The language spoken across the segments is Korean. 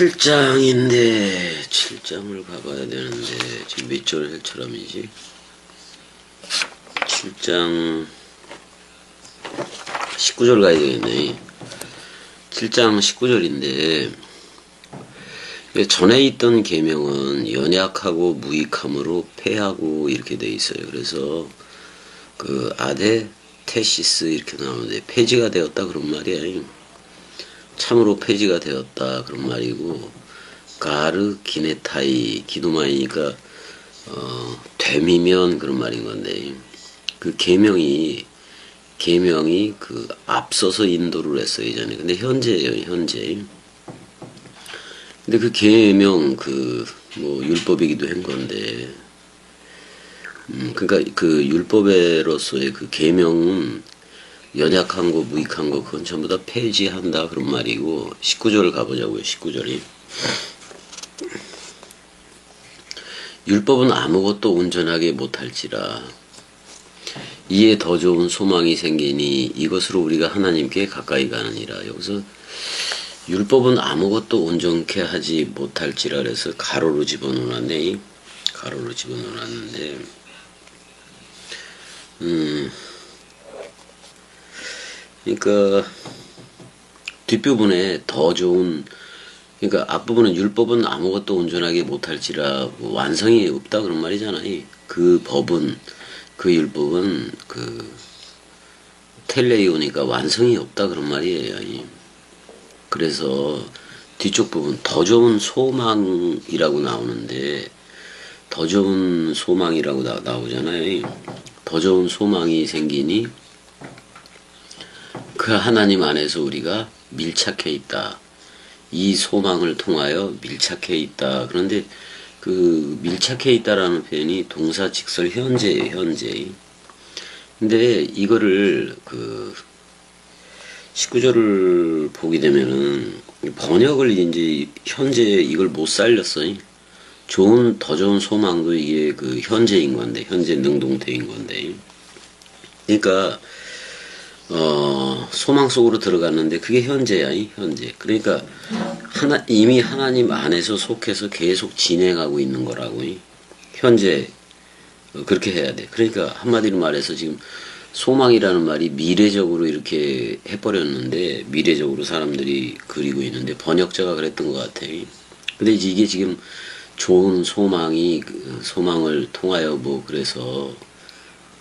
7장인데 7장을 가봐야 되는데 지금 몇 절 할 사람이지? 7장 19절 가야 되겠네. 7장 19절인데 전에 있던 계명은 연약하고 무익함으로 폐하고 이렇게 돼 있어요. 그래서 그 아데 테시스 이렇게 나오는데 폐지가 되었다 그런 말이에요. 참으로 폐지가 되었다 그런 말이고, 가르 기네타이 기도마이니까 되미면 그런 말인 건데, 그 계명이 그 앞서서 인도를 했어요 예전에. 근데 현재예요, 현재. 근데 그 계명 그 뭐 율법이기도 한 건데, 그러니까 그 율법으로서의 그 계명은 연약한 거 무익한 거 그건 전부 다 폐지한다 그런 말이고, 19절을 가보자고요. 19절이 율법은 아무것도 온전하게 못할지라 이에 더 좋은 소망이 생기니 이것으로 우리가 하나님께 가까이 가느니라. 여기서 율법은 아무것도 온전케 하지 못할지라 그래서 가로로 집어넣었네. 가로로 집어넣었는데 그러니까 뒷부분에 더 좋은, 그러니까 앞부분은 율법은 아무것도 온전하게 못할지라 뭐 완성이 없다 그런 말이잖아요. 그 법은, 그 율법은 그 텔레이오니까 완성이 없다 그런 말이에요. 그래서 뒤쪽 부분 더 좋은 소망이라고 나오는데, 더 좋은 소망이라고 나오잖아요. 더 좋은 소망이 생기니 그 하나님 안에서 우리가 밀착해 있다. 이 소망을 통하여 밀착해 있다. 그런데 그 밀착해 있다라는 표현이 동사 직설 현재예요, 현재. 근데 이거를 그 19절을 보게 되면은 번역을 이제 현재 이걸 못 살렸어요. 더 좋은 소망도 이게 그 현재인 건데, 현재 능동태인 건데. 그러니까 소망 속으로 들어갔는데 그게 현재야, 현재. 그러니까 이미 하나님 안에서 속해서 계속 진행하고 있는 거라고. 현재 그렇게 해야 돼. 그러니까 한마디로 말해서 지금 소망이라는 말이 미래적으로 이렇게 해버렸는데, 미래적으로 사람들이 그리고 있는데 번역자가 그랬던 것 같아. 근데 이게 지금 좋은 소망이 그 소망을 통하여 뭐 그래서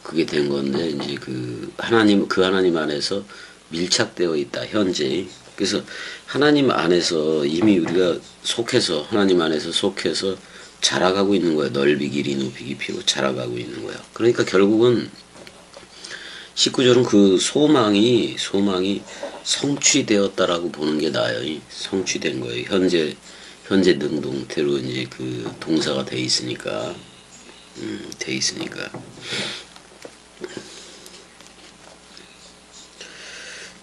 그게 된 건데, 이제 그 하나님 안에서 밀착되어 있다, 현재. 그래서 하나님 안에서 이미 우리가 속해서, 하나님 안에서 속해서 자라가고 있는 거야. 넓이, 길이, 높이, 깊이로 자라가고 있는 거야. 그러니까 결국은 19절은 그 소망이 성취되었다라고 보는 게 나아요. 성취된 거예요. 현재 능동태로 이제 그 동사가 돼 있으니까.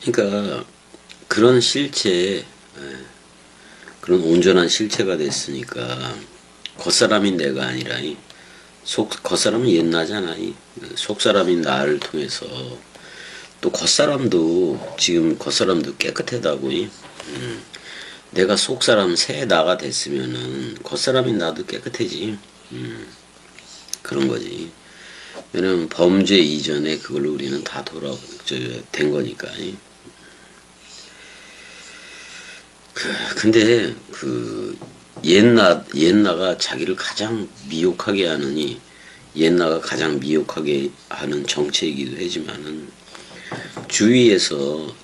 그러니까 그런 실체, 그런 온전한 실체가 됐으니까 겉사람인 내가 아니라 겉사람은 옛나잖아. 속사람인 나를 통해서 또 겉사람도 지금 겉사람도 깨끗하다고. 내가 속사람 새 나가 됐으면은 겉사람인 나도 깨끗해지. 그런 거지. 왜냐면 범죄 이전에 그걸로 우리는 다 된 거니까. 근데 그 옛나가 자기를 가장 미혹하게 하느니, 옛나가 가장 미혹하게 하는 정체이기도 하지만은 주위에서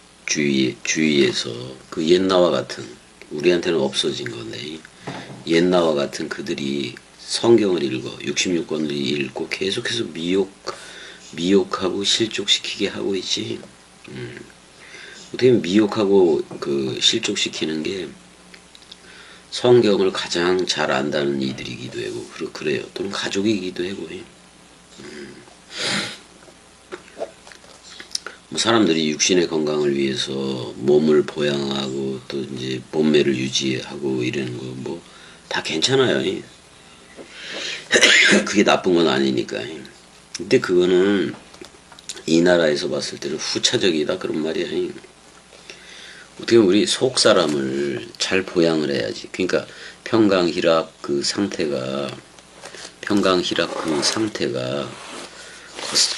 그 옛나와 같은, 우리한테는 없어진 건데, 옛나와 같은 그들이 성경을 읽어 66권을 읽고 계속해서 미혹하고 실족시키게 하고 있지. 어떻게 미혹하고 그 실족시키는 게 성경을 가장 잘 안다는 이들이기도 하고 그래요. 또는 가족이기도 하고. 뭐 사람들이 육신의 건강을 위해서 몸을 보양하고 또 이제 몸매를 유지하고 이러는 거 뭐 다 괜찮아요. 그게 나쁜 건 아니니까. 근데 그거는 이 나라에서 봤을 때는 후차적이다 그런 말이야. 어떻게 보면 우리 속 사람을 잘 보양을 해야지. 그러니까 평강희락 그 상태가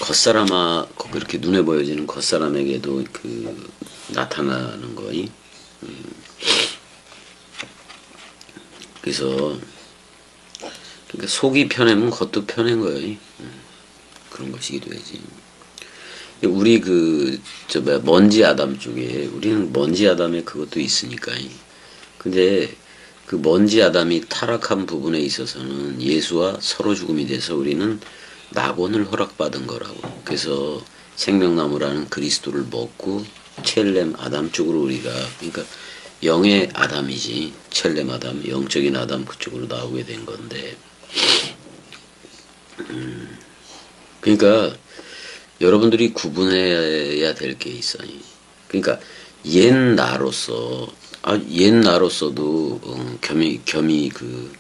겉사람아 그렇게 눈에 보여지는 겉사람에게도 그 나타나는 거이. 그래서 그러니까 속이 편하면 겉도 편한 거예요. 그런 것이기도 하지. 우리 먼지 아담 쪽에 우리는 먼지 아담에 그것도 있으니까. 근데 그 먼지 아담이 타락한 부분에 있어서는 예수와 서로 죽음이 돼서 우리는 낙원을 허락받은 거라고. 그래서 생명나무라는 그리스도를 먹고 첼렘 아담 쪽으로 우리가, 그러니까 영의 아담이지, 첼렘 아담, 영적인 아담 그쪽으로 나오게 된 건데, 그러니까 여러분들이 구분해야 될 게 있어요. 그러니까 옛 나로서도 겸이 그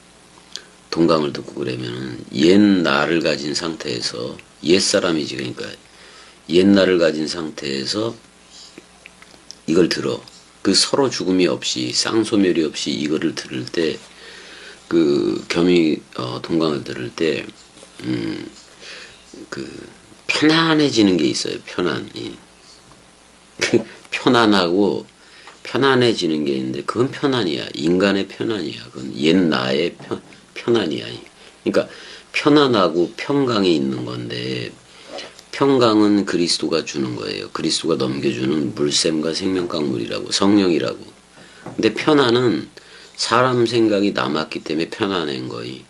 동강을 듣고 그러면 옛 나를 가진 상태에서 옛 사람이지. 그러니까 옛 나를 가진 상태에서 이걸 들어. 그 서로 죽음이 없이 쌍소멸이 없이 이거를 들을 때, 그 겸이 동강을 들을 때 그 편안해지는 게 있어요. 편안이. 편안하고 편안해지는 게 있는데 그건 편안이야. 인간의 편안이야. 그건 옛 나의 편안이야. 그러니까 편안하고 평강이 있는 건데, 평강은 그리스도가 주는 거예요. 그리스도가 넘겨주는 물샘과 생명강물이라고, 성령이라고. 근데 편안은 사람 생각이 남았기 때문에 편안한 거이.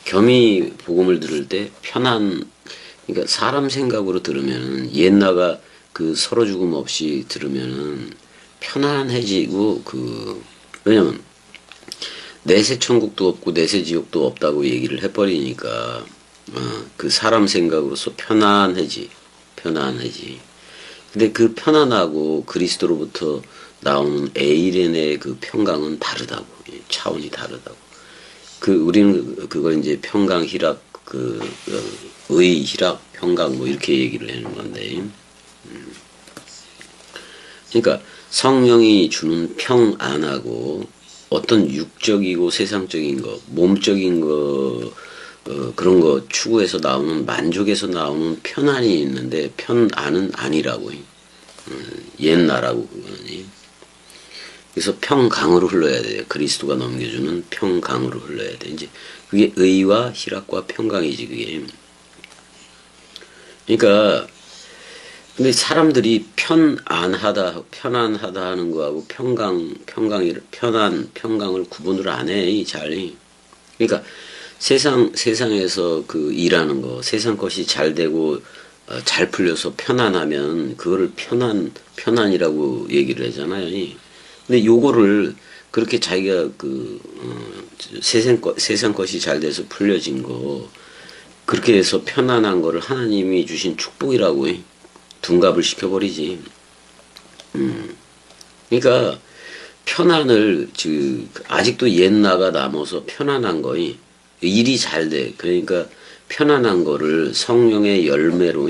겸이 복음을 들을 때 그러니까 사람 생각으로 들으면은 옛나가 그 서로 죽음 없이 들으면은 편안해지고, 왜냐면 내세 천국도 없고 내세 지옥도 없다고 얘기를 해버리니까 그 사람 생각으로서 편안해지. 근데 그 편안하고 그리스도로부터 나오는 에이렌의 그 평강은 다르다고. 차원이 다르다고. 우리는 그걸 이제 평강 희락, 의 희락 평강 뭐 이렇게 얘기를 하는 건데, 그러니까 성령이 주는 평안하고 어떤 육적이고 세상적인 거, 몸적인 거, 그런 거 추구해서 나오는, 만족에서 나오는 편안이 있는데 편안은 아니라고. 옛나라고 그거는. 그래서 평강으로 흘러야 돼요. 그리스도가 넘겨주는 평강으로 흘러야 돼. 이제 그게 의와 희락과 평강이지, 그게. 그러니까 근데 사람들이 편안하다 하는 거하고 평강을 구분을 안 해, 잘. 그러니까 세상에서 그 일하는 거, 세상 것이 잘 되고 잘 풀려서 편안하면 그거를 편안이라고 얘기를 하잖아요. 근데 요거를 그렇게 자기가 세상 것이 잘 돼서 풀려진 거, 그렇게 해서 편안한 거를 하나님이 주신 축복이라고 둔갑을 시켜버리지. 그러니까 편안을 아직도 옛나가 남아서 편안한 거이 일이 잘 돼. 그러니까 편안한 거를 성령의 열매로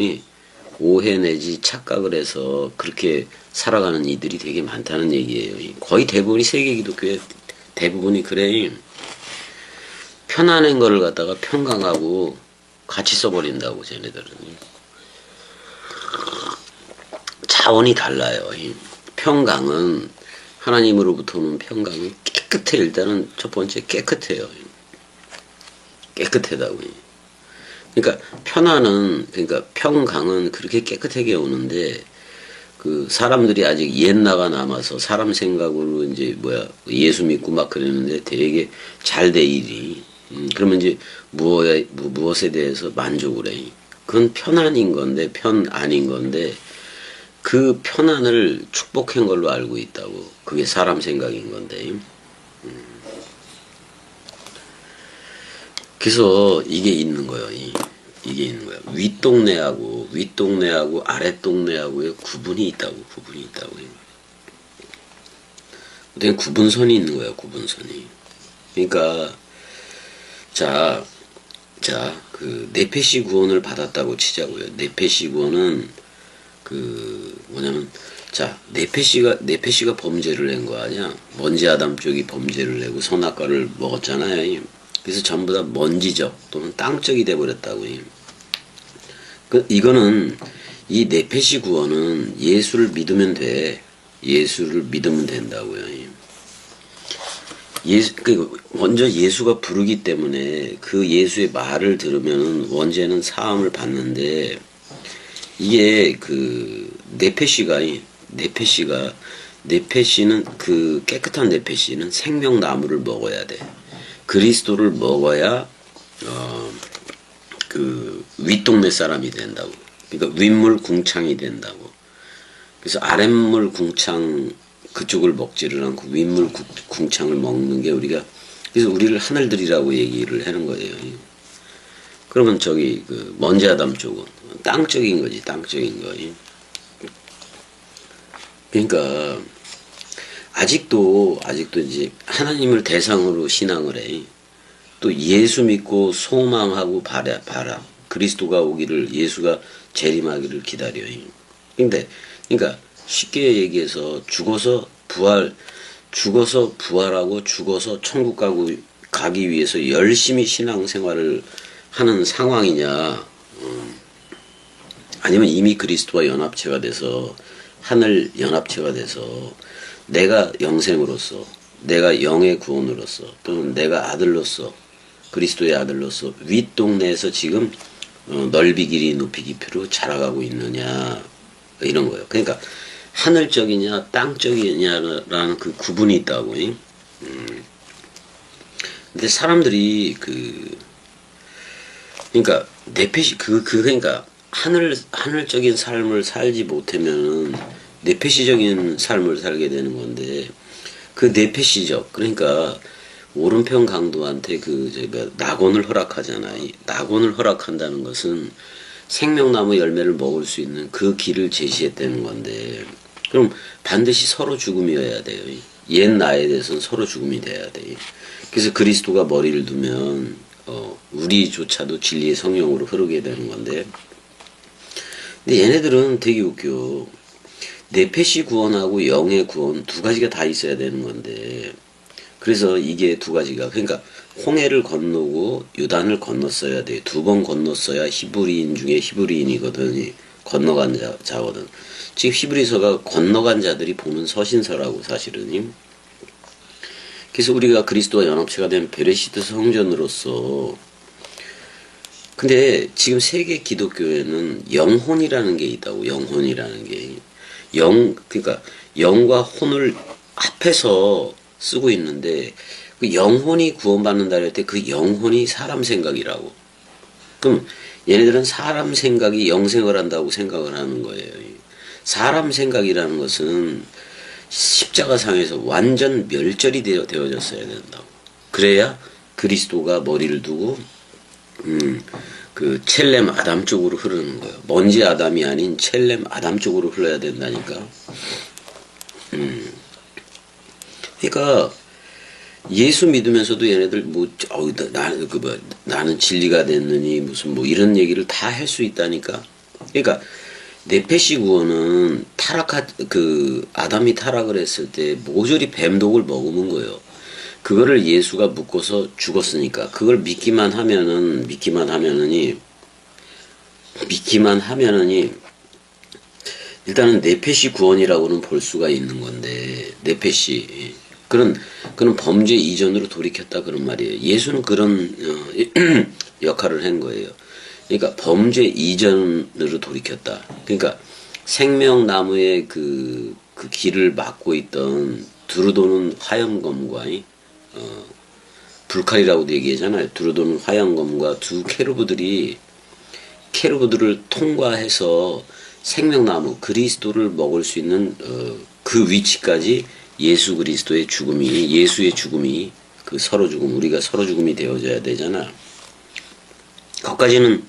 오해 내지 착각을 해서 그렇게 살아가는 이들이 되게 많다는 얘기예요. 거의 대부분이 세계 기독교의 대부분이 그래. 편안한 거를 갖다가 평강하고 같이 써버린다고, 쟤네들은. 차원이 달라요. 평강은, 하나님으로부터 오는 평강은 깨끗해. 일단은 첫 번째 깨끗해요. 깨끗하다고. 그러니까 그러니까 평강은 그렇게 깨끗하게 오는데, 그 사람들이 아직 옛나가 남아서 사람 생각으로 이제 예수 믿고 막 그러는데 되게 잘 돼 일이. 그러면 이제 무엇에 대해서 만족을 해. 그건 편안인 건데, 편안인 건데, 그 편안을 축복한 걸로 알고 있다고. 그게 사람 생각인 건데. 그래서 이게 있는 거예요. 이게 있는 거야. 윗동네하고 아랫동네하고의 구분이 있다고. 어떻게 구분선이 있는 거야. 구분선이. 그러니까 그 네페시 구원을 받았다고 치자고요. 네페시 구원은 뭐냐면 자, 네페시가 범죄를 낸 거 아니야? 먼지 아담 쪽이 범죄를 내고 선악과를 먹었잖아요. 그래서 전부 다 먼지적 또는 땅적이 돼버렸다고. 이거는 이 네페시 구원은 예수를 믿으면 돼. 예수를 믿으면 된다고요. 먼저 예수가 부르기 때문에 그 예수의 말을 들으면 원죄는 사함을 받는데, 이게 네페시는 그 깨끗한 네페시는 생명나무를 먹어야 돼. 그리스도를 먹어야 그 윗동네 사람이 된다고. 그러니까 윗물 궁창이 된다고. 그래서 아랫물 궁창 그쪽을 먹지를 않고 윗물 궁창을 먹는 게 그래서 우리를 하늘들이라고 얘기를 하는 거예요. 그러면 저기 먼지 아담 쪽은 땅적인 거지, 땅적인 거. 그러니까 아직도 이제 하나님을 대상으로 신앙을 해. 또 예수 믿고 소망하고 바라. 그리스도가 오기를, 예수가 재림하기를 기다려. 그러니까 쉽게 얘기해서 죽어서 부활하고 죽어서 천국 가기 위해서 열심히 신앙생활을 하는 상황이냐, 아니면 이미 그리스도와 연합체가 돼서 하늘 연합체가 돼서 내가 영생으로서, 내가 영의 구원으로서, 또는 내가 아들로서, 그리스도의 아들로서 윗동네에서 지금 넓이 길이 높이 깊이로 자라가고 있느냐, 이런 거예요. 그러니까 하늘적이냐 땅적이냐라는 그 구분이 있다고. 근데 사람들이 그러니까 그러니까 하늘적인 삶을 살지 못하면은 네페시적인 삶을 살게 되는 건데, 그 네페시적, 그러니까 오른편 강도한테 제가 낙원을 허락하잖아. 낙원을 허락한다는 것은 생명나무 열매를 먹을 수 있는 그 길을 제시했다는 건데, 그럼 반드시 서로 죽음이어야 돼요. 옛 나에 대해서는 서로 죽음이 돼야 돼. 그래서 그리스도가 머리를 두면 우리조차도 진리의 성령으로 흐르게 되는 건데, 근데 얘네들은 되게 웃겨. 네페시 구원하고 영의 구원 두 가지가 다 있어야 되는 건데, 그래서 이게 두 가지가, 그러니까 홍해를 건너고 요단을 건넜어야 돼. 두 번 건넜어야 히브리인 중에 히브리인이거든. 건너간 자거든. 지금 히브리서가 건너간 자들이 보는 서신서라고, 사실은. 그래서 우리가 그리스도와 연합체가 된 베레시트 성전으로서, 근데 지금 세계 기독교에는 영혼이라는 게 있다고. 영혼이라는 게, 그러니까 영과 혼을 합해서 쓰고 있는데, 그 영혼이 구원받는다 할 때 그 영혼이 사람 생각이라고. 그럼 얘네들은 사람 생각이 영생을 한다고 생각을 하는 거예요. 사람 생각이라는 것은 십자가상에서 완전 멸절이 되어졌어야 된다고. 그래야 그리스도가 머리를 두고 그 첼렘 아담 쪽으로 흐르는 거예요. 먼지 아담이 아닌 첼렘 아담 쪽으로 흘러야 된다니까. 그러니까 예수 믿으면서도 얘네들 나는 진리가 됐느니 무슨 이런 얘기를 다 할 수 있다니까. 그러니까 네페시 구원은 아담이 타락을 했을 때 모조리 뱀독을 머금은 거예요. 그거를 예수가 묶어서 죽었으니까 그걸 믿기만 하면은 일단은 네페시 구원이라고는 볼 수가 있는 건데, 네페시 그런 범죄 이전으로 돌이켰다 그런 말이에요. 예수는 그런 역할을 한 거예요. 그러니까 범죄 이전으로 돌이켰다. 그러니까 생명나무의 그 길을 막고 있던 두루도는 화염검과 불칼이라고도 얘기하잖아요. 두루도는 화염검과 두 케루브들을 통과해서 생명나무 그리스도를 먹을 수 있는 그 위치까지 예수 그리스도의 죽음이, 예수의 죽음이, 서로 죽음, 우리가 서로 죽음이 되어져야 되잖아. 거기까지는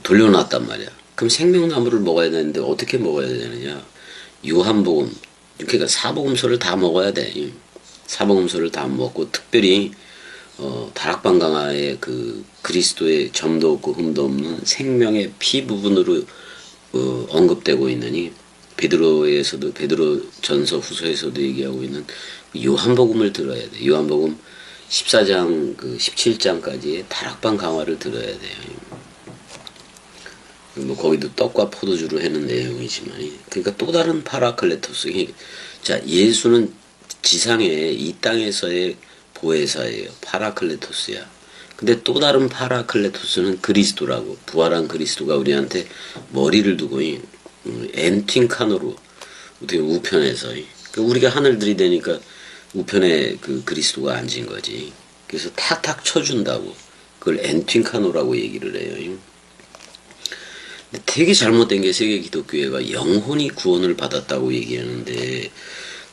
돌려놨단 말이야. 그럼 생명나무를 먹어야 되는데 어떻게 먹어야 되느냐? 요한복음, 그러니까 사복음서를 다 먹어야 돼. 사복음서를 다 먹고, 특별히 다락방 강화의 그리스도의 점도 없고 흠도 없는 생명의 피 부분으로 언급되고 있느니, 베드로에서도 베드로 전서 후서에서도 얘기하고 있는 요한복음을 들어야 돼. 요한복음 14장 그 17장까지의 다락방 강화를 들어야 돼요. 뭐 거기도 떡과 포도주로 해는 내용이지만, 그러니까 또 다른 파라클레토스. 자, 예수는 지상에 이 땅에서의 보혜사예요. 파라클레토스야. 근데 또 다른 파라클레토스는 그리스도라고, 부활한 그리스도가 우리한테 머리를 두고 엔틴카노로 어떻게 우편에서, 그러니까 우리가 하늘 들이대니까 우편에 그 그리스도가 앉은 거지. 그래서 탁탁 쳐준다고 그걸 엔틴카노라고 얘기를 해요. 근데 되게 잘못된 게 세계 기독교회가 영혼이 구원을 받았다고 얘기하는데,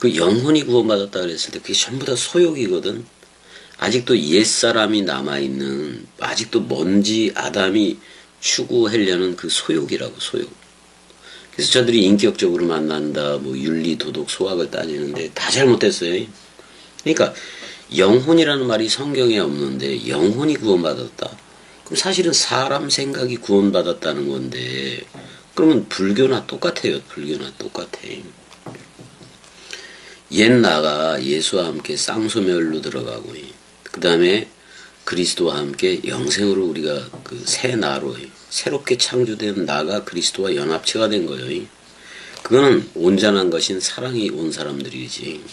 그 영혼이 구원받았다 그랬을 때 그게 전부 다 소욕이거든. 아직도 옛사람이 남아있는, 아직도 먼지 아담이 추구하려는 그 소욕이라고, 소욕. 그래서 저들이 인격적으로 만난다, 뭐 윤리, 도덕, 소학을 따지는데 다 잘못됐어요. 그러니까 영혼이라는 말이 성경에 없는데 영혼이 구원받았다. 그럼 사실은 사람 생각이 구원받았다는 건데, 그러면 불교나 똑같아요. 불교나 똑같아. 옛 나가 예수와 함께 쌍소멸로 들어가고, 그 다음에 그리스도와 함께 영생으로 우리가 그 새 나로 새롭게 창조된 나가 그리스도와 연합체가 된 거예요. 그거는 온전한 것인 사랑이 온 사람들이지.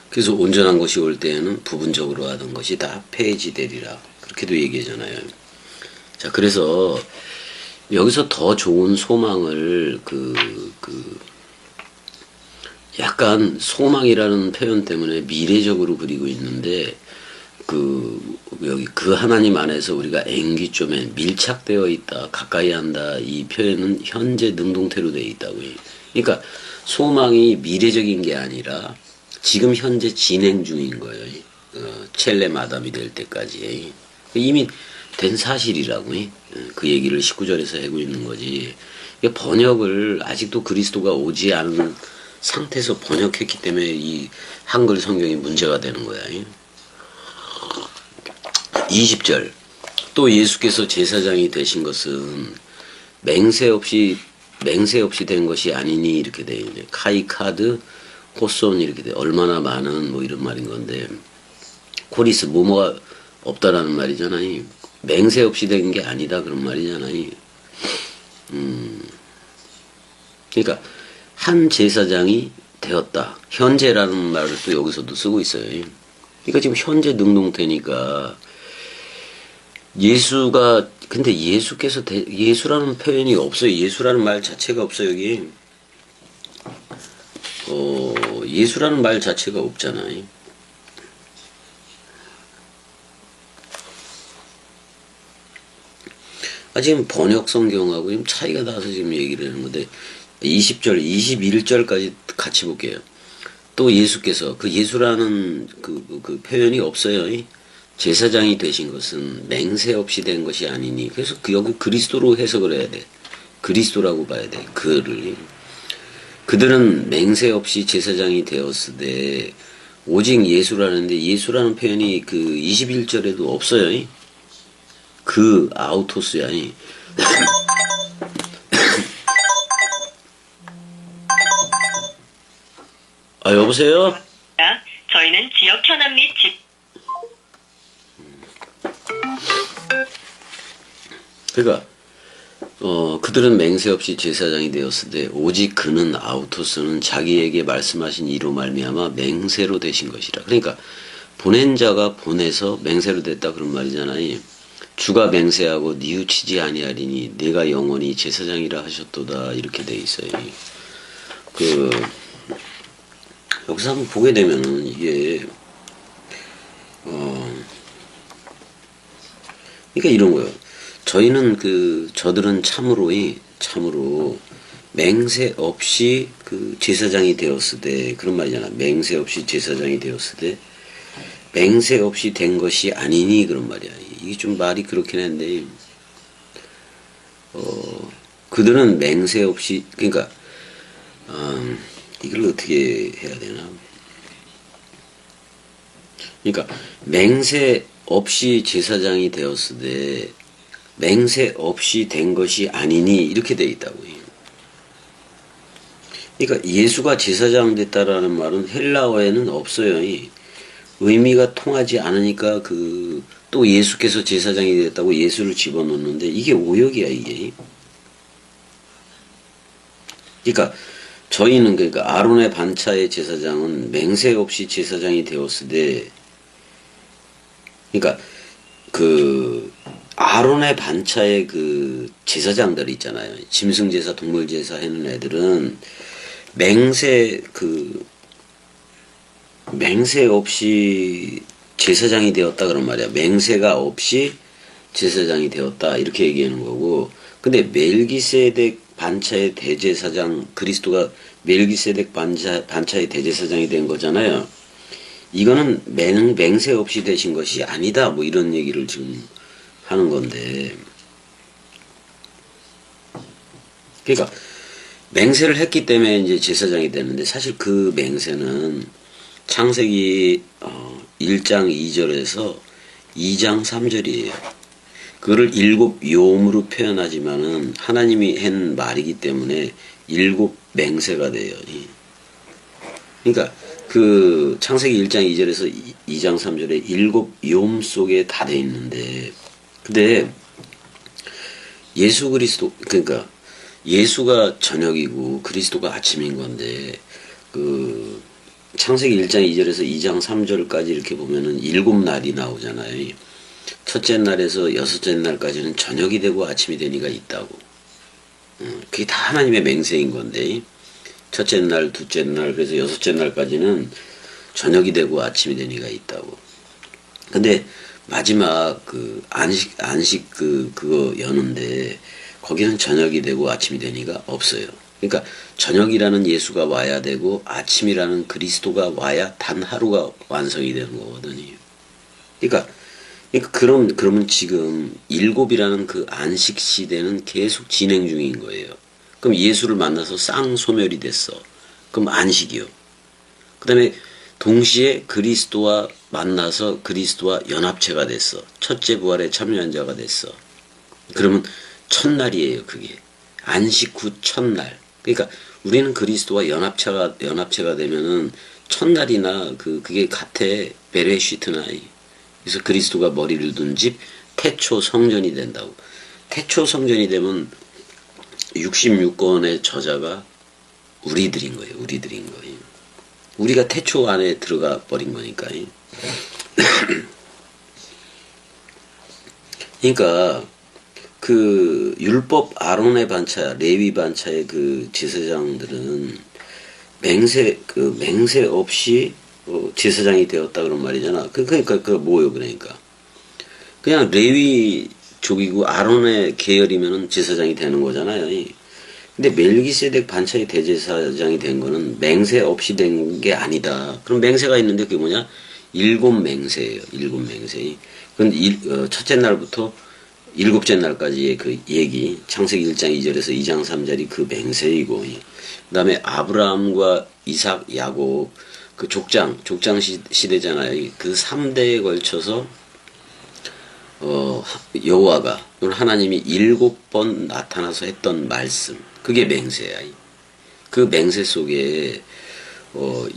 그래서 온전한 것이 올 때에는 부분적으로 하던 것이 다 폐지되리라. 그렇게도 얘기하잖아요. 자, 그래서 여기서 더 좋은 소망을 약간 소망이라는 표현 때문에 미래적으로 그리고 있는데, 여기 그 하나님 안에서 우리가 앵기점에 밀착되어 있다, 가까이 한다, 이 표현은 현재 능동태로 되어 있다고요. 그러니까 소망이 미래적인 게 아니라 지금 현재 진행 중인 거예요. 첼레 마담이 될 때까지. 이미 된 사실이라고. 그 얘기를 19절에서 하고 있는 거지. 번역을 아직도 그리스도가 오지 않은 상태에서 번역했기 때문에 이 한글 성경이 문제가 되는 거야. 20절. 또 예수께서 제사장이 되신 것은 맹세 없이 된 것이 아니니, 이렇게 돼 있네. 카이카드 호손 이렇게 돼. 얼마나 많은 뭐 이런 말인 건데, 코리스 뭐뭐가 없다라는 말이잖아요. 맹세 없이 된 게 아니다 그런 말이잖아요. 그러니까 한 제사장이 되었다. 현재라는 말을 또 여기서도 쓰고 있어요. 그러니까 지금 현재 능동태니까 예수가, 근데 예수께서 예수라는 표현이 없어요. 예수라는 말 자체가 없어요. 여기 예수라는 말 자체가 없잖아요. 지금 번역 성경하고 지금 차이가 나서 지금 얘기를 하는 건데, 20절, 21절까지 같이 볼게요. 또 예수께서, 그 예수라는 그 표현이 없어요. 제사장이 되신 것은 맹세 없이 된 것이 아니니. 그래서 여기 그리스도로 해석을 해야 돼. 그리스도라고 봐야 돼. 그들은 맹세 없이 제사장이 되었으되 오직 예수라는데, 예수라는 표현이 그 21절에도 없어요. 그 아우토스야. 여보세요? 저희는 지역 현안 및 그러니까 그들은 맹세 없이 제사장이 되었으되 오직 그는 아우토스는 자기에게 말씀하신 이로 말미암아 맹세로 되신 것이라. 그러니까 보낸 자가 보내서 맹세로 됐다 그런 말이잖아요. 주가 맹세하고 뉘우치지 아니하리니 내가 영원히 제사장이라 하셨도다, 이렇게 돼 있어요. 여기서 한번 보게 되면은 이게 그러니까 이런 거예요. 저들은 참으로 맹세 없이 그 제사장이 되었으되, 그런 말이잖아. 맹세 없이 제사장이 되었으되 맹세 없이 된 것이 아니니, 그런 말이야. 이게 좀 말이 그렇긴 한데, 그들은 맹세 없이, 그러니까 이걸 어떻게 해야 되나? 그러니까 맹세 없이 제사장이 되었으되 맹세 없이 된 것이 아니니, 이렇게 돼 있다고요. 그러니까 예수가 제사장 됐다라는 말은 헬라어에는 없어요. 의미가 통하지 않으니까 또 예수께서 제사장이 됐다고 예수를 집어넣는데 이게 오역이야 이게. 그러니까 저희는 그러니까 아론의 반차의 제사장은 맹세 없이 제사장이 되었으되, 그러니까 아론의 반차의 제사장들 있잖아요. 짐승제사, 동물제사 하는 애들은 맹세 없이 제사장이 되었다 그런 말이야. 맹세가 없이 제사장이 되었다 이렇게 얘기하는 거고, 근데 멜기세덱 반차의 대제사장, 그리스도가 멜기세덱 반차의 대제사장이 된 거잖아요. 이거는 맹세 없이 되신 것이 아니다 뭐 이런 얘기를 지금 하는 건데, 그러니까 맹세를 했기 때문에 이제 제사장이 되는데, 사실 그 맹세는 창세기 1장 2절에서 2장 3절이에요. 그거를 일곱 요음으로 표현하지만은 하나님이 한 말이기 때문에 일곱 맹세가 돼요. 그러니까 창세기 1장 2절에서 2장 3절에 일곱 요음 속에 다 돼 있는데, 근데 예수 그리스도, 그러니까 예수가 저녁이고 그리스도가 아침인 건데, 창세기 1장 2절에서 2장 3절까지 이렇게 보면은 일곱 날이 나오잖아요. 첫째 날에서 여섯째 날까지는 저녁이 되고 아침이 되니가 있다고. 그게 다 하나님의 맹세인 건데, 첫째 날, 둘째 날, 그래서 여섯째 날까지는 저녁이 되고 아침이 되니가 있다고. 근데 마지막 안식 그거 여는데 거기는 저녁이 되고 아침이 되니가 없어요. 그러니까 저녁이라는 예수가 와야 되고 아침이라는 그리스도가 와야 단 하루가 완성이 되는 거거든요. 그러니까 그러면 지금 일곱이라는 그 안식 시대는 계속 진행 중인 거예요. 그럼 예수를 만나서 쌍소멸이 됐어. 그럼 안식이요. 그 다음에 동시에 그리스도와 만나서 그리스도와 연합체가 됐어. 첫째 부활에 참여한 자가 됐어. 그러면 첫날이에요, 그게. 안식 후 첫날. 그러니까 우리는 그리스도와 연합체가 되면은 첫날이나 그게 같아. 베레시트나이. 그래서 그리스도가 머리를 둔 집 태초 성전이 된다고. 태초 성전이 되면 66권의 저자가 우리들인 거예요. 우리가 태초 안에 들어가 버린 거니까. 그러니까 율법 아론의 반차, 레위 반차의 제사장들은 맹세 없이 제사장이 되었다 그런 말이잖아. 그러니까 뭐요? 그러니까 그냥 레위족이고 아론의 계열이면은 제사장이 되는 거잖아요. 근데 멜기세덱 반차의 대제사장이 된 거는 맹세 없이 된 게 아니다. 그럼 맹세가 있는데 그게 뭐냐? 일곱 맹세예요. 일곱 맹세. 그런데 첫째 날부터 일곱째 날까지의 그 얘기, 창세기 1장 2절에서 2장 3절이 그 맹세이고, 그 다음에 아브라함과 이삭, 야곱, 족장 시대잖아요. 그 3대에 걸쳐서, 여호와가, 또는 하나님이 7번 나타나서 했던 말씀. 그게 맹세야. 그 맹세 속에,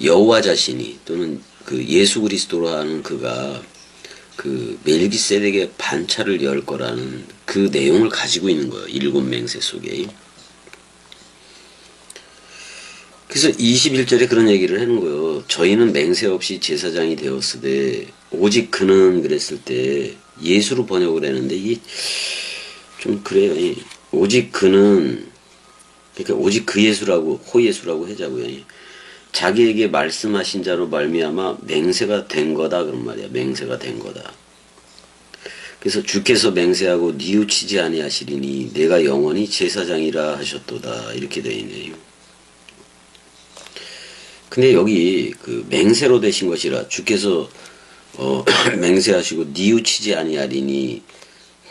여호와 자신이, 또는 예수 그리스도로 하는 그가 멜기세덱의 반차를 열 거라는 그 내용을 가지고 있는 거예요. 일곱 맹세 속에. 그래서 21절에 그런 얘기를 하는 거예요. 저희는 맹세 없이 제사장이 되었으되 오직 그는 그랬을 때 예수로 번역을 했는데 이게 좀 그래요. 오직 그는, 그러니까 오직 그 예수라고, 호예수라고 하자고요. 자기에게 말씀하신 자로 말미암아 맹세가 된 거다 그런 말이야. 맹세가 된 거다. 그래서 주께서 맹세하고 뉘우치지 아니하시리니 내가 영원히 제사장이라 하셨도다 이렇게 되어 있네요. 근데 여기 맹세로 되신 것이라 주께서 맹세하시고 뉘우치지 아니하리니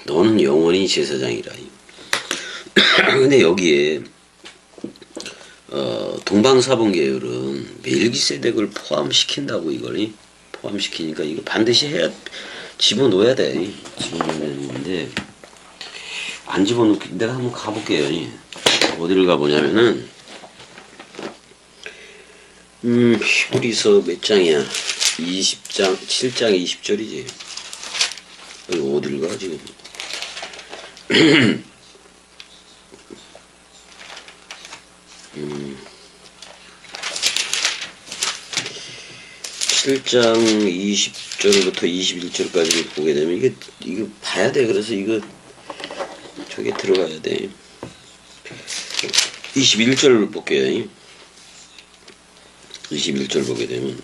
너는 영원히 제사장이라. 근데 여기에 동방사본 계열은 멜기세덱을 포함시킨다고 이걸 포함시키니까 이거 반드시 집어넣어야 돼. 집어넣는 건데 안 집어넣고 내가 한번 가볼게요. 어디를 가보냐면은 히브리서 몇 장이야? 20장, 7장 20절이지. 이거 어딜 가, 지금? 7장 20절부터 21절까지를 보게 되면, 이거 봐야 돼. 그래서 이거, 저기 들어가야 돼. 21절 볼게요. 21절 보게 되면,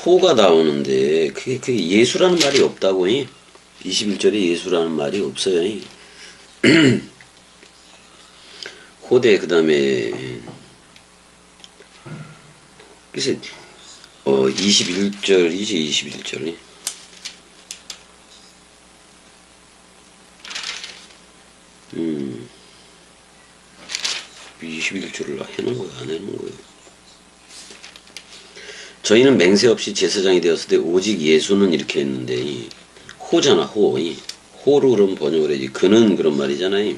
호가 나오는데, 그게 예수라는 말이 없다고. 21절에 예수라는 말이 없어요. 호대, 그 다음에, 그래서, 21절이지, 21절이. 21절을 해놓은 거야, 안 해놓은 거야. 저희는 맹세 없이 제사장이 되었을 때 오직 예수는 이렇게 했는데, 호잖아, 호. 호로 그럼 번역을 해야지. 그는 그런 말이잖아요.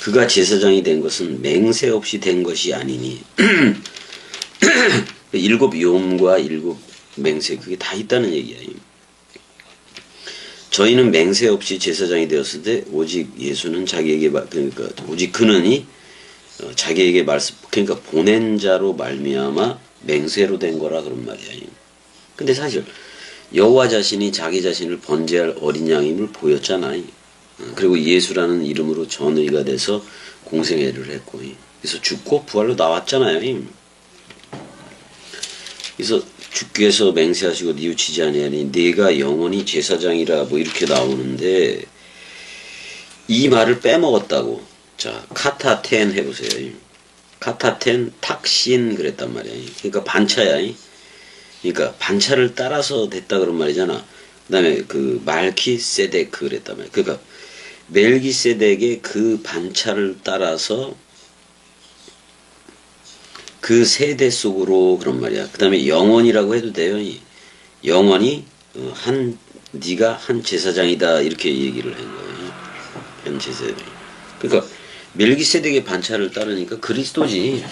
그가 제사장이 된 것은 맹세 없이 된 것이 아니니. 일곱 요음과 일곱 맹세, 그게 다 있다는 얘기야. 저희는 맹세 없이 제사장이 되었을 때 오직 예수는 자기에게, 그러니까 오직 그는 자기에게 말씀, 그러니까 보낸 자로 말미암아 맹세로 된 거라 그런 말이야. 근데 사실 여호와 자신이 자기 자신을 번제할 어린 양임을 보였잖아요. 그리고 예수라는 이름으로 전의가 돼서 공생애를 했고, 그래서 죽고 부활로 나왔잖아요. 그래서 주께서 맹세하시고 뉘우치지 아니하니 네가 영원히 제사장이라 뭐 이렇게 나오는데, 이 말을 빼먹었다고. 자, 카타텐 해보세요. 카타텐 탁신 그랬단 말이야. 그러니까 반차야. 그러니까 반차를 따라서 됐다 그런 말이잖아. 그 다음에 그 말키세덱 그랬단 말이야. 그러니까 멜기세덱의 그 반차를 따라서 그 세대 속으로 그런 말이야. 그 다음에 영원이라고 해도 돼요. 영원히 네가 한 제사장이다 이렇게 얘기를 한 거예요. 한 제사장. 그러니까 멜기세덱의 반차를 따르니까 그리스도지.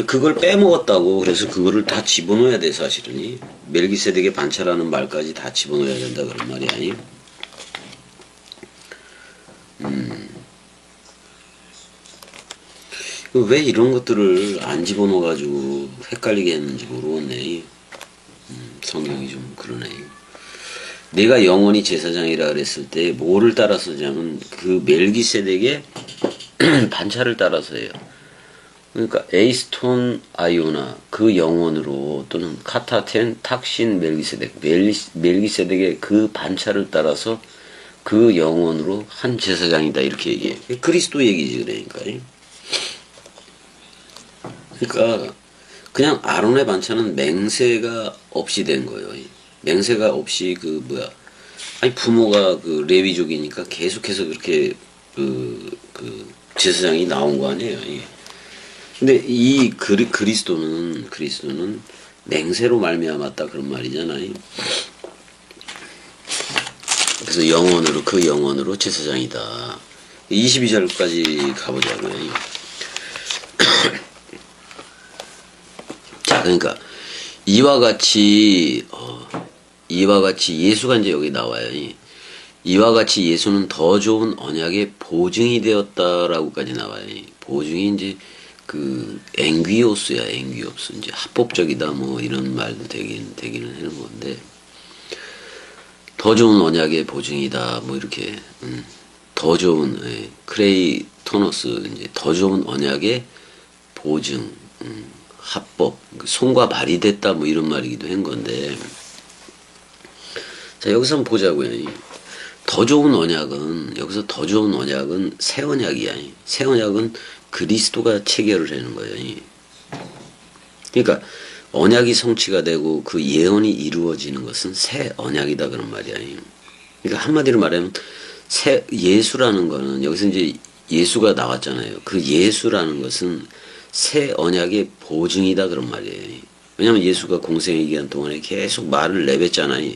그걸 빼먹었다고. 그래서 그거를 다 집어넣어야 돼 사실은. 멜기세덱의 반차라는 말까지 다 집어넣어야 된다 그런 말이야. 왜 이런 것들을 안 집어넣어가지고 헷갈리게 했는지 모르겠네. 성경이 좀 그러네. 내가 영원히 제사장이라 그랬을 때 뭐를 따라서 하냐면 그 멜기세덱의 반차를 따라서 해요. 그러니까 에이스톤 아이오나 그 영혼으로, 또는 카타텐 탁신 멜기세덱, 멜기세덱의 그 반차를 따라서 그 영혼으로 한 제사장이다 이렇게 얘기해. 그리스도 얘기지. 그러니까 그냥 아론의 반차는 맹세가 없이 된 거예요. 맹세가 없이 아니 부모가 그 레위족이니까 계속해서 그렇게 그 제사장이 나온 거 아니에요. 근데 이 그리스도는 맹세로 말미암았다 그런 말이잖아요. 그래서 그 영혼으로 제사장이다. 22절까지 가보자고요. 자, 그러니까 이와 같이 예수가 이제 여기 나와요. 이와 같이 예수는 더 좋은 언약의 보증이 되었다라고까지 나와요. 보증이 이제 그 앵귀오스야, 앵귀오스. 이제 합법적이다 뭐 이런 말도 되기는 하는 건데, 더 좋은 언약의 보증이다 뭐 이렇게 더 좋은 크레이토노스, 이제 더 좋은 언약의 보증, 합법, 손과 발이 됐다 뭐 이런 말이기도 한 건데, 자 여기서 한번 보자고요. 여기서 더 좋은 언약은 새 언약이야. 새 언약은 그리스도가 체결을 하는 거예요. 그러니까 언약이 성취가 되고 그 예언이 이루어지는 것은 새 언약이다 그런 말이야. 그러니까 한마디로 말하면 예수라는 거는, 여기서 이제 예수가 나왔잖아요. 그 예수라는 것은 새 언약의 보증이다 그런 말이에요. 왜냐하면 예수가 공생의 기간 동안에 계속 말을 내뱉잖아요.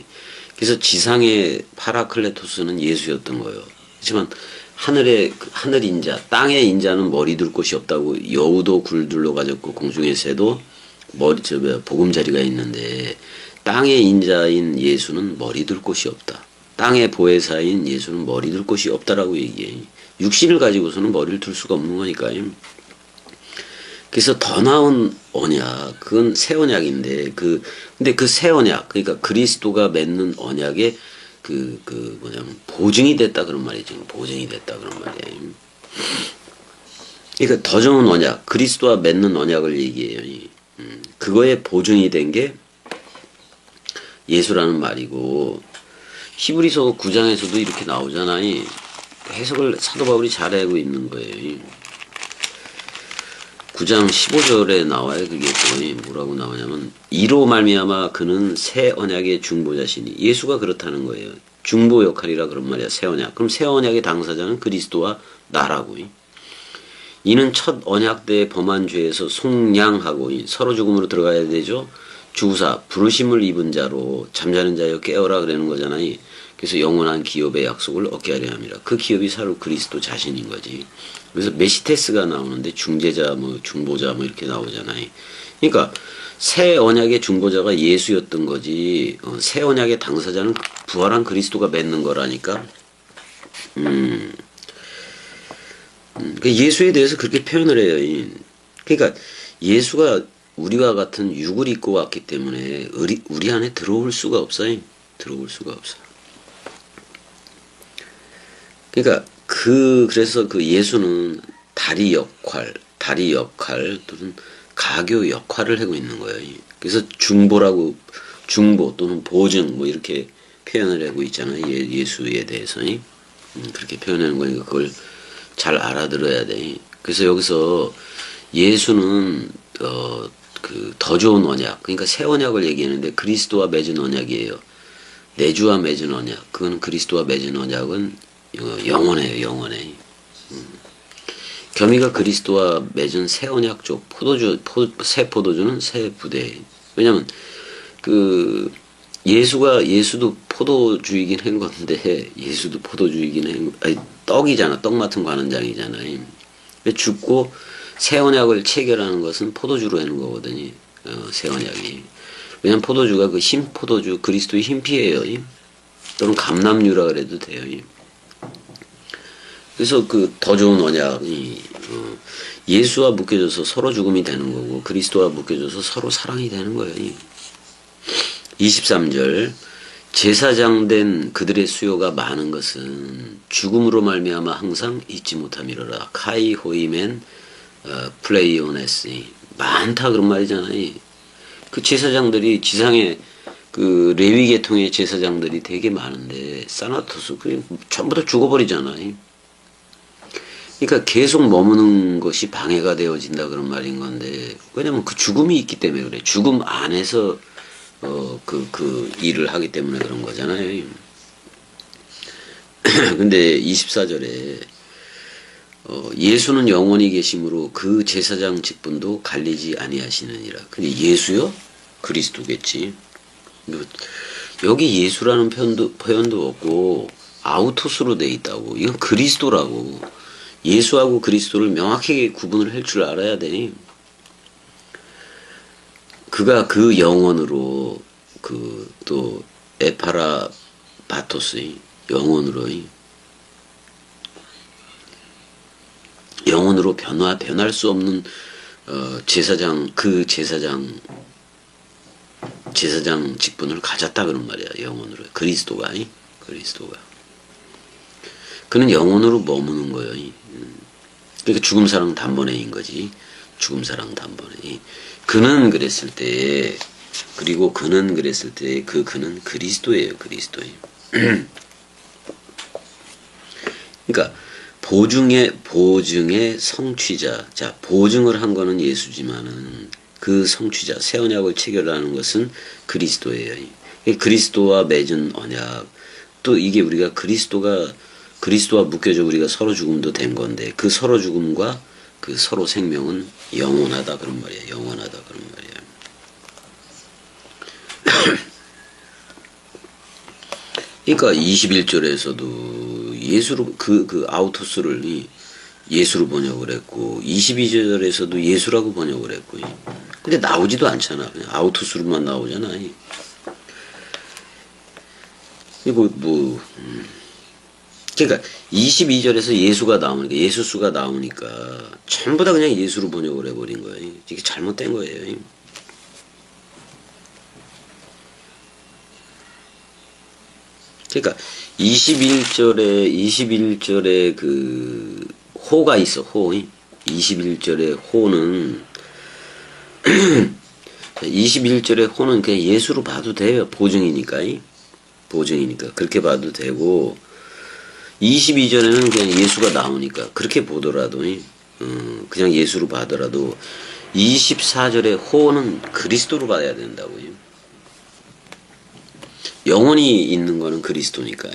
그래서 지상의 파라클레토스는 예수였던 거예요. 하지만 하늘 인자, 땅의 인자는 머리 둘 곳이 없다고. 여우도 굴 둘러 가졌고 공중의 새도 보금자리가 있는데 땅의 인자인 예수는 머리 둘 곳이 없다. 땅의 보혜사인 예수는 머리 둘 곳이 없다라고 얘기해. 육신을 가지고서는 머리를 둘 수가 없는 거니까요. 그래서 더 나은 언약, 그건 새 언약인데, 근데 그 새 언약, 그러니까 그리스도가 맺는 언약에 뭐냐면, 보증이 됐다 그런 말이죠. 보증이 됐다 그런 말이에요. 그러니까 더 좋은 언약, 그리스도와 맺는 언약을 얘기해요. 그거에 보증이 된 게 예수라는 말이고, 히브리서 9장에서도 이렇게 나오잖아요. 해석을 사도 바울이 잘 알고 있는 거예요. 9장 15절에 나와요. 그게 거의 뭐라고 나오냐면, 이로 말미암아 그는 새 언약의 중보자시니. 예수가 그렇다는 거예요. 중보 역할이라 그런 말이야. 새 언약. 그럼 새 언약의 당사자는 그리스도와 나라고. 이는 첫 언약 때 범한 죄에서 속량하고 서로 죽음으로 들어가야 되죠. 주사 부르심을 입은 자로 잠자는 자여 깨어라 그러는 거잖아요. 그래서 영원한 기업의 약속을 얻게 하려 합니다. 그 기업이 바로 그리스도 자신인 거지. 그래서 메시테스가 나오는데 중재자, 중보자 이렇게 나오잖아요. 그러니까 새 언약의 중보자가 예수였던 거지. 새 언약의 당사자는 부활한 그리스도가 맺는 거라니까. 예수에 대해서 그렇게 표현을 해요. 그러니까 예수가 우리와 같은 육을 입고 왔기 때문에 우리 안에 들어올 수가 없어요. 들어올 수가 없어. 그러니까 그래서 그 예수는 다리 역할 또는 가교 역할을 하고 있는 거예요. 그래서 중보 또는 보증 이렇게 표현을 하고 있잖아요. 예수에 대해서 그렇게 표현하는 거니까 그걸 잘 알아들어야 돼. 그래서 여기서 예수는 더 좋은 언약, 그러니까 새 언약을 얘기하는데 그리스도와 맺은 언약이에요. 내주와 맺은 언약, 그건 그리스도와 맺은 언약은 영원해요. 영원해. 겸이가 그리스도와 맺은 새 언약 쪽 새 포도주는 새 부대. 왜냐면 예수도 포도주이긴 한 건데 예수도 포도주이긴 아니 떡이잖아. 떡 맡은 관원장이잖아요. 죽고 새 언약을 체결하는 것은 포도주로 하는 거거든요. 새 언약이. 왜냐면 포도주가 그 흰 포도주 그리스도의 흰피예요. 또는 감람유라 그래도 돼요. 그래서 더 좋은 언약이 예수와 묶여져서 서로 죽음이 되는 거고 그리스도와 묶여져서 서로 사랑이 되는 거예요. 23절 제사장 된 그들의 수요가 많은 것은 죽음으로 말미암아 항상 잊지 못함이로라. 카이 호이멘 플레이오네스 많다 그런 말이잖아요. 그 제사장들이 지상에 그 레위 계통의 제사장들이 되게 많은데 사나토스 전부 다 죽어버리잖아요. 그러니까 계속 머무는 것이 방해가 되어진다 그런 말인 건데 왜냐면 그 죽음이 있기 때문에 그래. 죽음 안에서 그 일을 하기 때문에 그런 거잖아요. 근데 24절에 예수는 영원히 계심으로 그 제사장 직분도 갈리지 아니하시느니라. 근데 예수요? 그리스도겠지. 여기 예수라는 표현도 없고 아우토스로 돼 있다고. 이건 그리스도라고. 예수하고 그리스도를 명확하게 구분을 할 줄 알아야 돼. 그가 그 영혼으로 또 에파라 바토스 영혼으로 변할 수 없는 제사장 직분을 가졌다 그런 말이야. 영혼으로 그리스도가 그는 영혼으로 머무는 거예요. 그러니까 죽음사랑 단번에인 거지. 죽음사랑 단번에. 그는 그랬을 때 그는 그리스도예요. 그러니까 보증의 성취자. 자, 보증을 한 거는 예수지만은 그 성취자, 새 언약을 체결하는 것은 그리스도예요. 그리스도와 맺은 언약. 또 이게 우리가 그리스도와 묶여져 우리가 서로 죽음도 된 건데 그 서로 죽음과 그 서로 생명은 영원하다 그런 말이야. 영원하다 그런 말이야. 그러니까 21절에서도 예수로 그 아우토스를 예수로 번역을 했고 22절에서도 예수라고 번역을 했고 근데 나오지도 않잖아. 그냥 아우토스로만 나오잖아. 이거 그러니까 22절에서 예수가 나오니까 예수수가 나오니까 전부 다 그냥 예수로 번역을 해버린 거예요. 이게 잘못된 거예요. 그러니까 21절에 그 호가 있어. 호. 21절에 호는 21절에 호는 그냥 예수로 봐도 돼요. 보증이니까. 보증이니까 그렇게 봐도 되고 22절에는 그냥 예수가 나오니까 그렇게 보더라도 그냥 예수로 봐더라도 24절에 호는 그리스도로 봐야 된다고요. 영원히 있는 거는 그리스도니까.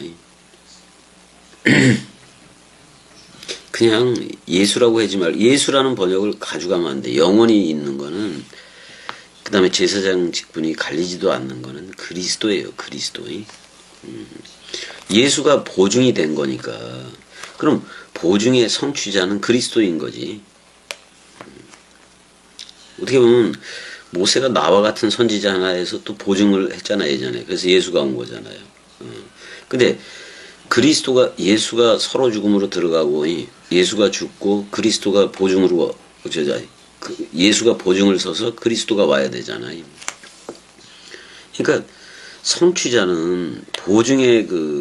그냥 예수라고 하지 말고 예수라는 번역을 가져가면 안 돼. 영원히 있는 거는 그 다음에 제사장 직분이 갈리지도 않는 거는 그리스도예요. 그리스도. 예수가 보증이 된 거니까 그럼 보증의 성취자는 그리스도인 거지. 어떻게 보면 모세가 나와 같은 선지자 하나에서 또 보증을 했잖아요, 예전에. 그래서 예수가 온 거잖아요. 근데 예수가 서로 죽음으로 들어가고, 예수가 죽고, 그리스도가 보증으로, 예수가 보증을 서서 그리스도가 와야 되잖아요. 그러니까 성취자는 보증을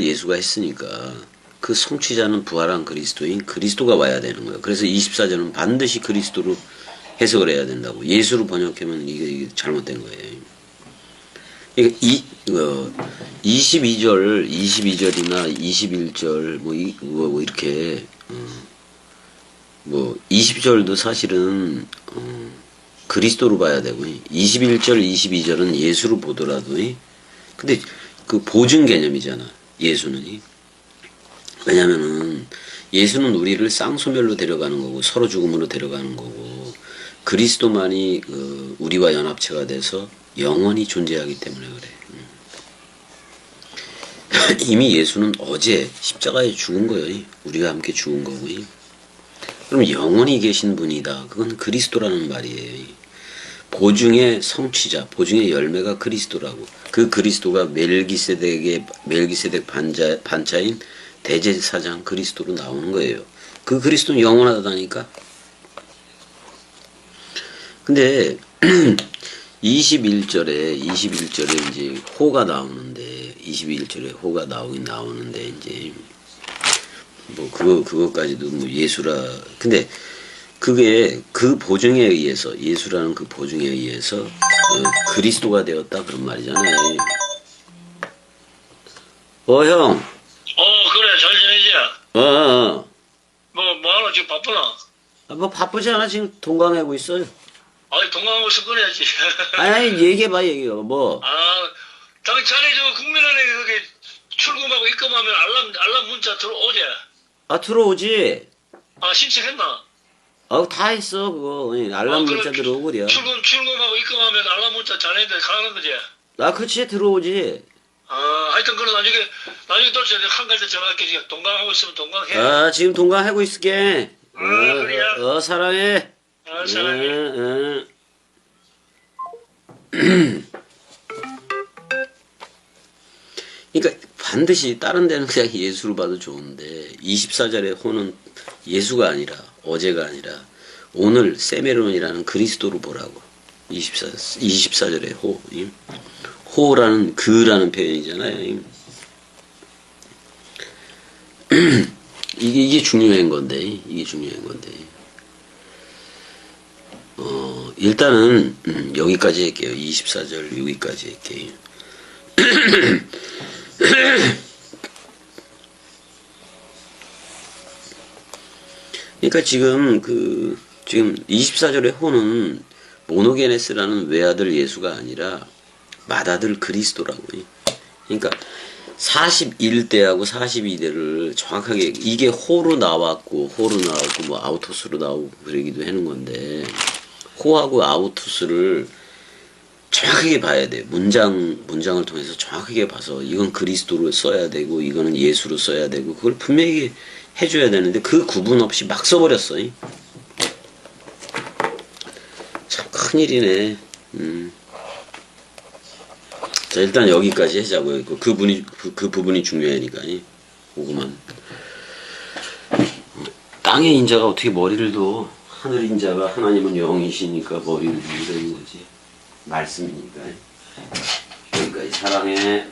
예수가 했으니까 그 성취자는 부활한 그리스도인 그리스도가 와야 되는 거예요. 그래서 24절은 반드시 그리스도로 해석을 해야 된다고. 예수로 번역하면 이게 잘못된 거예요. 그러니까 22절이나 21절 뭐 이렇게 20절도 사실은 그리스도로 봐야 되고 21절, 22절은 예수로 보더라도 근데 그 보증 개념이잖아. 예수는. 왜냐면은 예수는 우리를 쌍소멸로 데려가는 거고 서로 죽음으로 데려가는 거고 그리스도만이 우리와 연합체가 돼서 영원히 존재하기 때문에 그래. 이미 예수는 어제 십자가에 죽은 거예요. 우리와 함께 죽은 거고. 그럼 영원히 계신 분이다. 그건 그리스도라는 말이에요. 보증의 성취자, 보증의 열매가 그리스도라고. 그 그리스도가 멜기세덱 반차인 대제사장 그리스도로 나오는 거예요. 그 그리스도는 영원하다니까. 근데 21절에 이제 호가 나오는데 21절에 호가 나오는데 이제 뭐 그거까지도 뭐 예수라. 근데 그게 그 보증에 의해서 예수라는 그 보증에 의해서 그리스도가 되었다 그런 말이잖아요. 형. 그래, 잘 지내지? 뭐하노, 지금 바쁘나? 뭐 바쁘지 않아. 지금 동강하고 있어요. 아니, 동강하고 습관해야지. 아니 얘기해봐. 뭐. 자네 국민은행에 그게 출금하고 입금하면 알람 문자 들어오지? 들어오지. 신청했나? 다 했어 그거. 알람 문자 들어오고 그래요. 출금하고 입금하면 알람 문자 자네한테 가는 거지? 그치 들어오지. 하여튼 그럼 나중에 또 한 가지 전화할게. 지금 동강하고 있으면 동강해. 지금 동강하고 있을게. 그래야. 사랑해. 사랑해. 그러니까 반드시 다른 데는 그냥 예수로 봐도 좋은데 24절의 호는 예수가 아니라 어제가 아니라 오늘 세메론이라는 그리스도로 보라고. 24절의 호. 호라는 그라는 표현이잖아요. 이게 중요한 건데. 일단은 여기까지 할게요. 24절 여기까지 할게요. 그러니까 지금 24절의 호는 모노게네스라는 외아들 예수가 아니라 맏아들 그리스도라고. 그러니까 41대하고 42대를 정확하게 이게 호로 나왔고 뭐 아우토스로 나오고 그러기도 하는 건데 호하고 아우토스를 정확하게 봐야 돼. 문장을 통해서 정확하게 봐서 이건 그리스도로 써야 되고 이거는 예수로 써야 되고 그걸 분명히 해줘야 되는데 그 구분 없이 막 써버렸어. 참 큰일이네. 자, 일단 여기까지 하자고요. 그 부분이 중요하니까. 그거만. 땅의 인자가 어떻게 머리를 둬? 하늘 인자가 하나님은 영이시니까 머리를 둔다는 거지. 말씀이니까. 여기까지 사랑해.